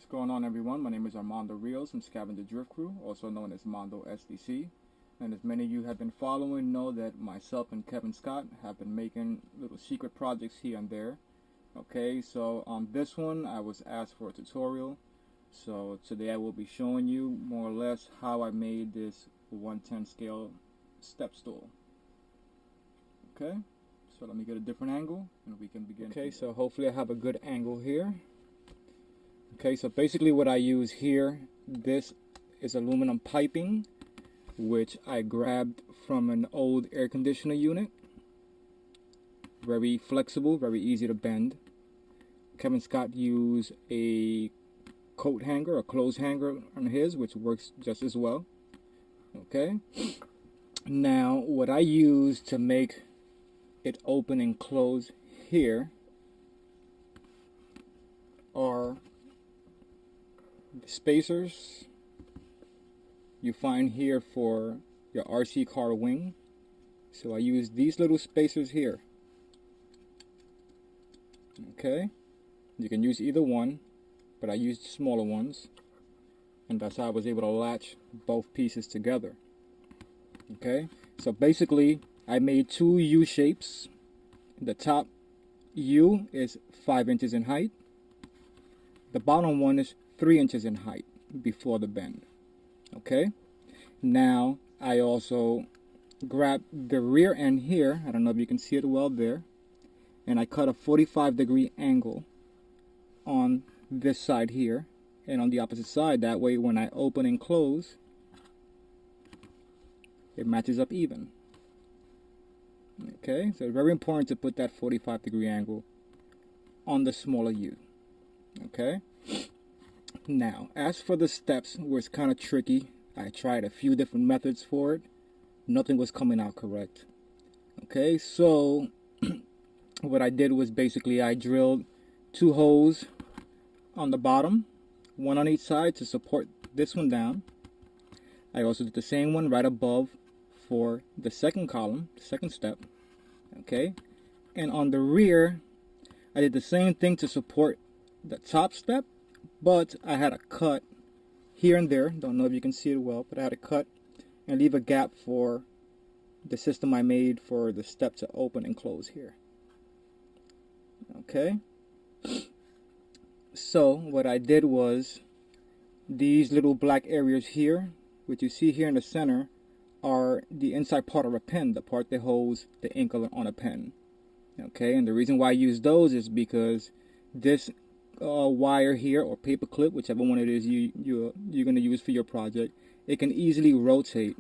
What's going on, everyone? My name is Armando Rios from Scavenger Drift Crew, also known as Mondo SDC. And as many of you have been following know that myself and Kevin Scott have been making little secret projects here and there. Okay, so on this one I was asked for a tutorial. So today I will be showing you more or less how I made this 1/10 scale step stool. Okay, so let me get a different angle and we can begin. Okay, so hopefully I have a good angle here. Okay, so basically what I use here, this is aluminum piping, which I grabbed from an old air conditioner unit. Very flexible, very easy to bend. Kevin Scott used a coat hanger, a clothes hanger on his, which works just as well. Okay, now what I use to make it open and close here are the spacers you find here for your RC car wing. So I use these little spacers here. Okay, you can use either one, but I used smaller ones, and that's how I was able to latch both pieces together. Okay, so basically I made two U shapes. The top U is 5 inches in height. The bottom one is 3 inches in height before the bend. Okay, now I also grabbed the rear end here. I don't know if you can see it well there, and I cut a 45-degree angle on this side here and on the opposite side. That way when I open and close, it matches up even. Okay, so it's very important to put that 45-degree angle on the smaller U. Okay, now as for the steps, where it's kind of tricky, I tried a few different methods for it. Nothing was coming out correct. Okay, so what I did was basically I drilled 2 holes on the bottom, one on each side to support this one down. I also did the same one right above for the second column, the second step. Okay, and on the rear I did the same thing to support the top step, but I had a cut here and there. Don't know if you can see it well, but I had a cut and leave a gap for the system I made for the step to open and close here. Okay, so what I did was these little black areas here, which you see here in the center, are the inside part of a pen, the part that holds the ink on a pen. Okay, and the reason why I use those is because this wire here, or paper clip, whichever one it is you're going to use for your project, it can easily rotate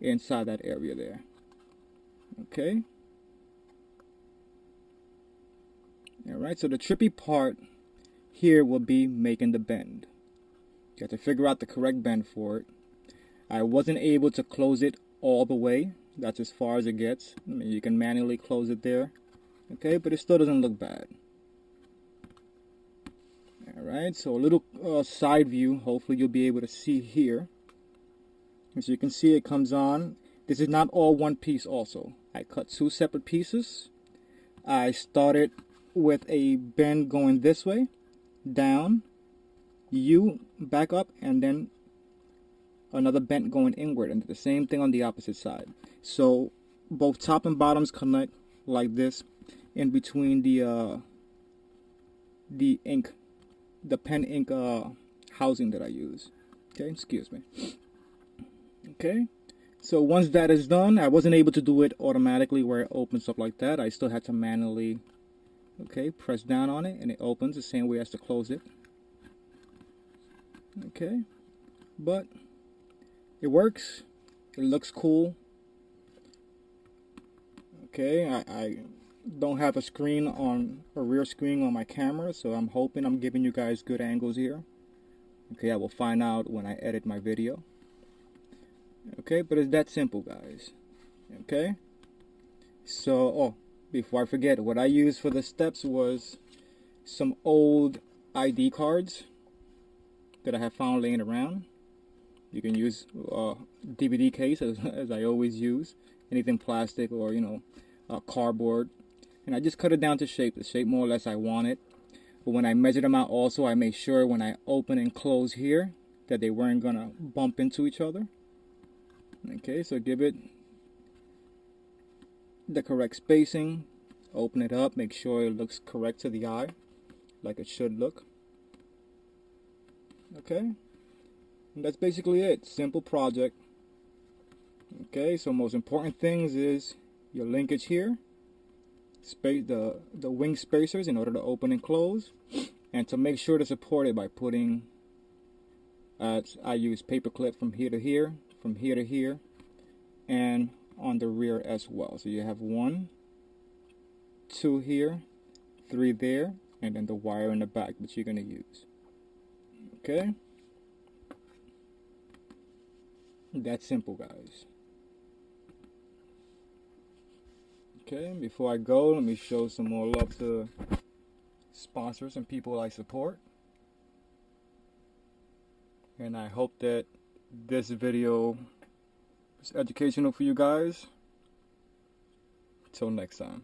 inside that area there. Okay, alright, so the trippy part here will be making the bend. You have to figure out the correct bend for it. I wasn't able to close it all the way. That's as far as it gets. I mean, you can manually close it there. Okay, but it still doesn't look bad. Alright, so a little side view, hopefully you'll be able to see here. As you can see, it comes on. This is not all one piece also. I cut 2 separate pieces. I started with a bend going this way, down, U, back up, and then another bend going inward, and the same thing on the opposite side. So both top and bottoms connect like this in between the ink, the pen ink housing that I use. Okay, excuse me. Okay, so once that is done, I wasn't able to do it automatically where it opens up like that. I still had to manually, okay, press down on it and it opens the same way as to close it. Okay, but it works. It looks cool. Okay, I don't have a rear screen on my camera, so I'm hoping I'm giving you guys good angles here. Okay, I will find out when I edit my video. Okay, but it's that simple, guys. Okay, so before I forget, what I used for the steps was some old ID cards that I have found laying around. You can use DVD case as I always use, anything plastic or cardboard, and I just cut it down to shape, the shape more or less I want it. But when I measured them out also, I made sure when I open and close here that they weren't gonna bump into each other. Okay, so give it the correct spacing, open it up, make sure it looks correct to the eye, like it should look. Okay, and that's basically it. Simple project. Okay, so most important things is your linkage here, space the wing spacers in order to open and close, and to make sure to support it by putting I use paper clip from here to here, from here to here, and on the rear as well. So you have 1, 2 here, 3 there, and then the wire in the back that you're going to use. Okay, that's simple, guys. Okay, before I go, let me show some more love to sponsors and people I support. And I hope that this video is educational for you guys. Till next time.